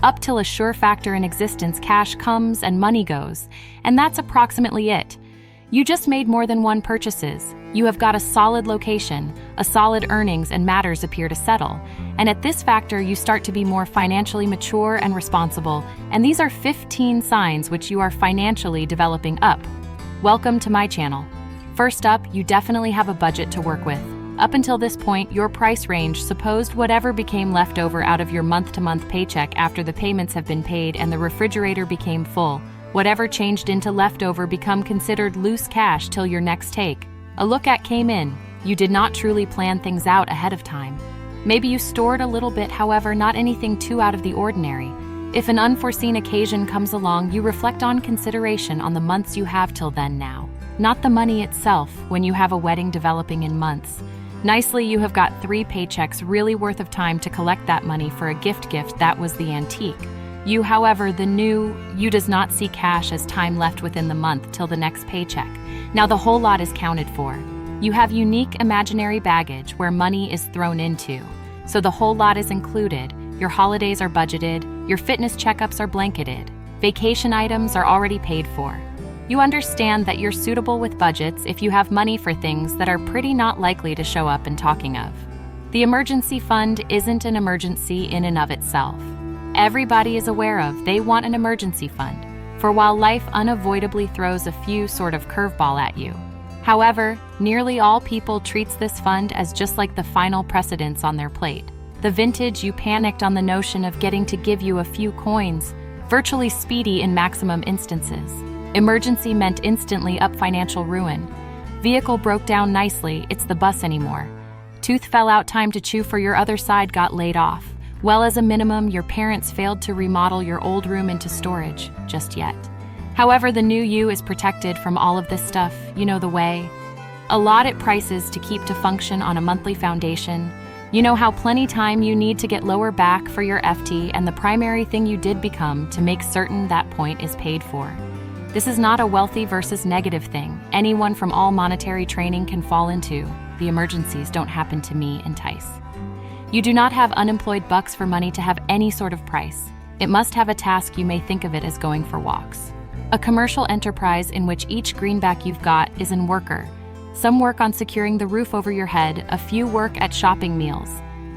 Up till a sure factor in existence, cash comes and money goes, and that's approximately it. You just made more than one purchases. You have got a solid location, a solid earnings, and matters appear to settle. And at this factor, you start to be more financially mature and responsible, and these are 15 signs which you are financially developing up. Welcome to my channel. First up, you definitely have a budget to work with. Up until this point, your price range supposed whatever became left over out of your month-to-month paycheck after the payments have been paid and the refrigerator became full. Whatever changed into leftover become considered loose cash till your next take. A look at came in. You did not truly plan things out ahead of time. Maybe you stored a little bit, however, not anything too out of the ordinary. If an unforeseen occasion comes along, you reflect on consideration on the months you have till then now. Not the money itself, when you have a wedding developing in months. Nicely, you have got 3 paychecks really worth of time to collect that money for a gift that was the antique. You, however, the new, you does not see cash as time left within the month till the next paycheck. Now the whole lot is counted for. You have unique imaginary baggage where money is thrown into. So the whole lot is included. Your holidays are budgeted, your fitness checkups are blanketed, vacation items are already paid for. You understand that you're suitable with budgets if you have money for things that are pretty not likely to show up in talking of. The emergency fund isn't an emergency in and of itself. Everybody is aware of they want an emergency fund, for while life unavoidably throws a few sort of curveball at you. However, nearly all people treats this fund as just like the final precedence on their plate. The vintage you panicked on the notion of getting to give you a few coins, virtually speedy in maximum instances. Emergency meant instantly up financial ruin. Vehicle broke down nicely, it's the bus anymore. Tooth fell out, time to chew for your other side got laid off. Well, as a minimum, your parents failed to remodel your old room into storage, just yet. However, the new you is protected from all of this stuff, you know the way. Allotted prices to keep to function on a monthly foundation. You know how plenty time you need to get lower back for your FT, and the primary thing you did become to make certain that point is paid for. This is not a wealthy versus negative thing. Anyone from all monetary training can fall into. The emergencies don't happen to me, entice. You do not have unemployed bucks for money to have any sort of price. It must have a task. You may think of it as going for walks. A commercial enterprise in which each greenback you've got is in worker. Some work on securing the roof over your head, a few work at shopping meals.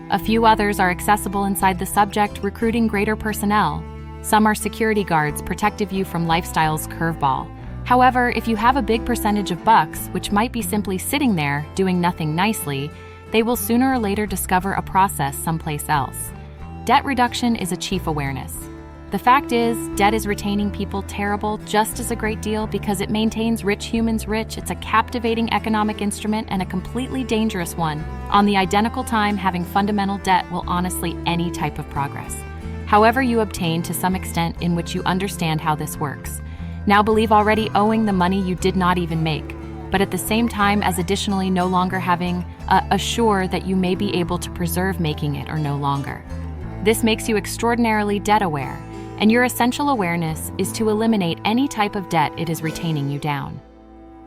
A few others are accessible inside the subject, recruiting greater personnel. Some are security guards, protective you from lifestyle's curveball. However, if you have a big percentage of bucks, which might be simply sitting there, doing nothing nicely, they will sooner or later discover a process someplace else. Debt reduction is a chief awareness. The fact is, debt is retaining people terrible just as a great deal because it maintains rich humans rich. It's a captivating economic instrument and a completely dangerous one. On the identical time, having fundamental debt will honestly any type of progress. However, you obtain to some extent in which you understand how this works. Now believe already owing the money you did not even make, but at the same time as additionally no longer having assure that you may be able to preserve making it or no longer. This makes you extraordinarily debt aware, and your essential awareness is to eliminate any type of debt it is retaining you down.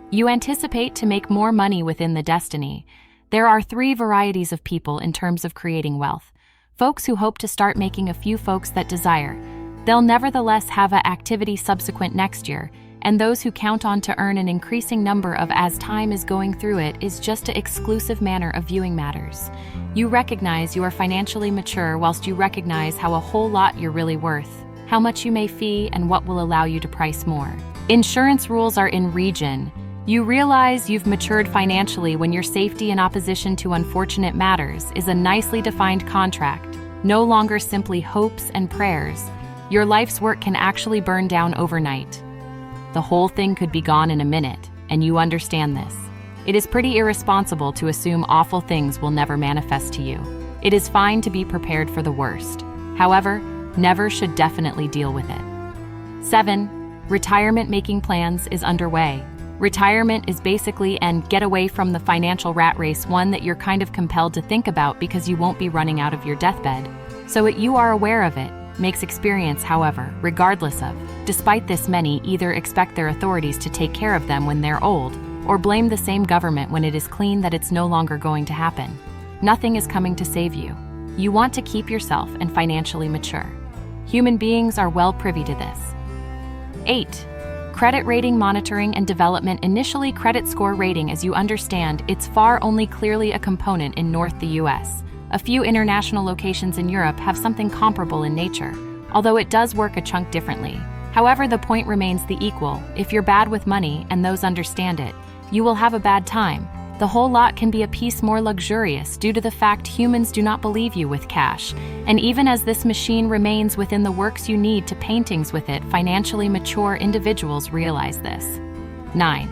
You anticipate to make more money within the destiny. There are 3 varieties of people in terms of creating wealth. Folks who hope to start making a few folks that desire. They'll nevertheless have a activity subsequent next year, and those who count on to earn an increasing number of as time is going through it is just an exclusive manner of viewing matters. You recognize you are financially mature whilst you recognize how a whole lot you're really worth, how much you may fee, and what will allow you to price more. Insurance rules are in region. You realize you've matured financially when your safety in opposition to unfortunate matters is a nicely defined contract, no longer simply hopes and prayers. Your life's work can actually burn down overnight. The whole thing could be gone in a minute, and you understand this. It is pretty irresponsible to assume awful things will never manifest to you. It is fine to be prepared for the worst. However, never should definitely deal with it. 7. Retirement making plans is underway. Retirement is basically an get away from the financial rat race, one that you're kind of compelled to think about because you won't be running out of your deathbed. So you are aware of it. Makes experience, however, regardless of. Despite this, many either expect their authorities to take care of them when they're old, or blame the same government when it is clean that it's no longer going to happen. Nothing is coming to save you. You want to keep yourself and financially mature. Human beings are well privy to this. 8. Credit rating monitoring and development. Initially, credit score rating, as you understand, it's far only clearly a component in North the US. A few international locations in Europe have something comparable in nature, although it does work a chunk differently. However, the point remains the equal. If you're bad with money and those understand it, you will have a bad time. The whole lot can be a piece more luxurious due to the fact humans do not believe you with cash. And even as this machine remains within the works you need to paintings with it, financially mature individuals realize this. 9.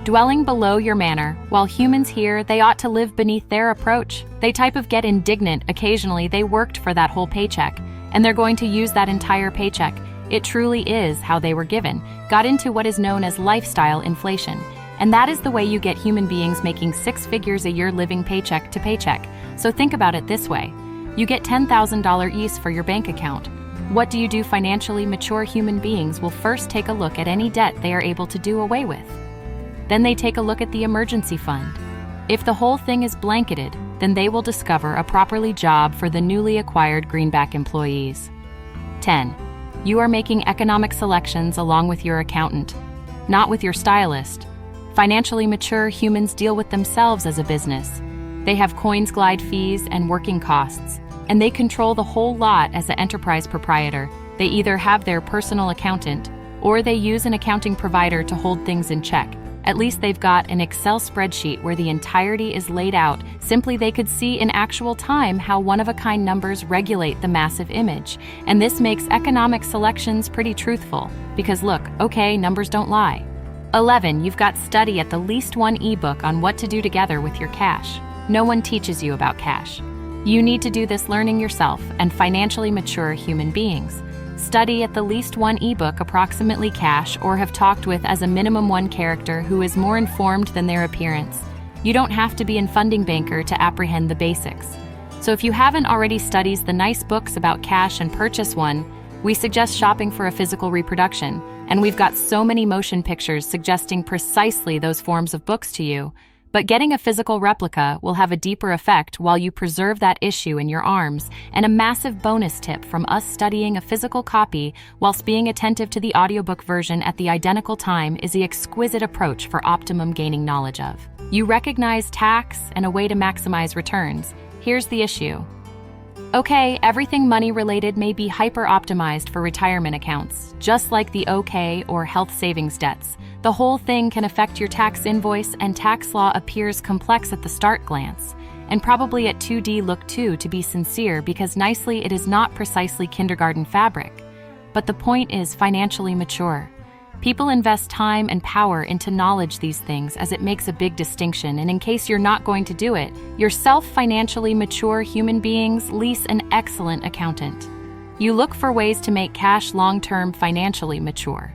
Dwelling below your manner. While humans here, they ought to live beneath their approach. They type of get indignant occasionally. They worked for that whole paycheck, and they're going to use that entire paycheck. It truly is how they were given. Got into what is known as lifestyle inflation. And that is the way you get human beings making 6 figures a year living paycheck to paycheck. So think about it this way. You get $10,000 each for your bank account. What do you do? Financially mature human beings will first take a look at any debt they are able to do away with. Then they take a look at the emergency fund. If the whole thing is blanketed, then they will discover a properly job for the newly acquired greenback employees. 10. You are making economic selections along with your accountant, not with your stylist. Financially mature humans deal with themselves as a business. They have coins, glide fees, and working costs, and they control the whole lot as an enterprise proprietor. They either have their personal accountant, or they use an accounting provider to hold things in check. At least they've got an Excel spreadsheet where the entirety is laid out. Simply they could see in actual time how one-of-a-kind numbers regulate the massive image. And this makes economic selections pretty truthful, because look, okay, numbers don't lie. 11. You've got study at the least one ebook on what to do together with your cash. No one teaches you about cash. You need to do this learning yourself, and financially mature human beings study at the least one ebook approximately cash, or have talked with as a minimum one character who is more informed than their appearance. You don't have to be a funding banker to apprehend the basics. So if you haven't already studied the nice books about cash and purchase one, we suggest shopping for a physical reproduction, and we've got so many motion pictures suggesting precisely those forms of books to you. But getting a physical replica will have a deeper effect while you preserve that issue in your arms. And a massive bonus tip from us studying a physical copy whilst being attentive to the audiobook version at the identical time is the exquisite approach for optimum gaining knowledge of. You recognize tax and a way to maximize returns. Here's the issue. Okay, everything money-related may be hyper-optimized for retirement accounts, just like the OK or health savings debts. The whole thing can affect your tax invoice, and tax law appears complex at the start glance, and probably at 2D look too, to be sincere, because nicely it is not precisely kindergarten fabric. But the point is financially mature. People invest time and power into knowledge these things, as it makes a big distinction, and in case you're not going to do it, yourself financially mature human beings lease an excellent accountant. You look for ways to make cash long-term financially mature.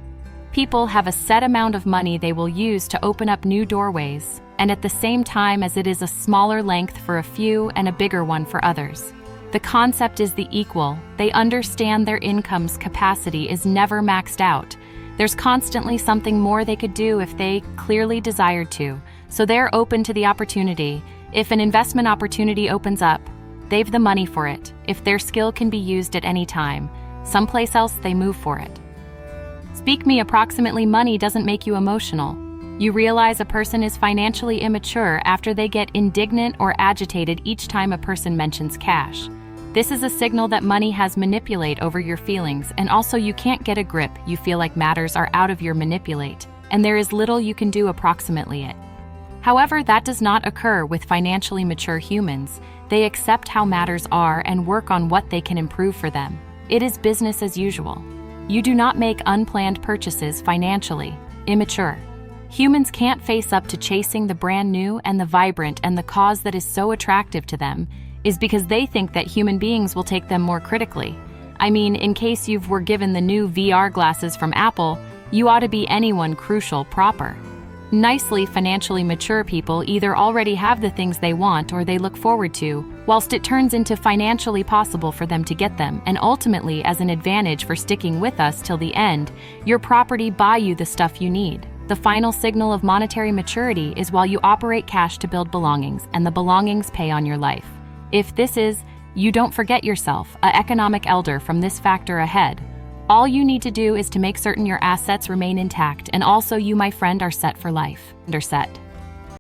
People have a set amount of money they will use to open up new doorways, and at the same time as it is a smaller length for a few and a bigger one for others. The concept is the equal. They understand their income's capacity is never maxed out. There's constantly something more they could do if they clearly desired to, so they're open to the opportunity. If an investment opportunity opens up, they've the money for it. If their skill can be used at any time, someplace else they move for it. Speak me approximately money doesn't make you emotional. You realize a person is financially immature after they get indignant or agitated each time a person mentions cash. This is a signal that money has manipulate over your feelings, and also you can't get a grip. You feel like matters are out of your manipulate, and there is little you can do approximately it. However, that does not occur with financially mature humans. They accept how matters are and work on what they can improve for them. It is business as usual. You do not make unplanned purchases financially immature. Humans can't face up to chasing the brand new and the vibrant, and the cause that is so attractive to them is because they think that human beings will take them more critically. I mean, in case you were given the new VR glasses from Apple, you ought to be anyone crucial proper. Nicely financially mature people either already have the things they want or they look forward to, whilst it turns into financially possible for them to get them, and ultimately as an advantage for sticking with us till the end. Your property buy you the stuff you need. The final signal of monetary maturity is while you operate cash to build belongings, and the belongings pay on your life. If this is You don't forget yourself, a economic elder from this factor ahead. All you need to do is to make certain your assets remain intact, and also you, my friend, are set for life. Set.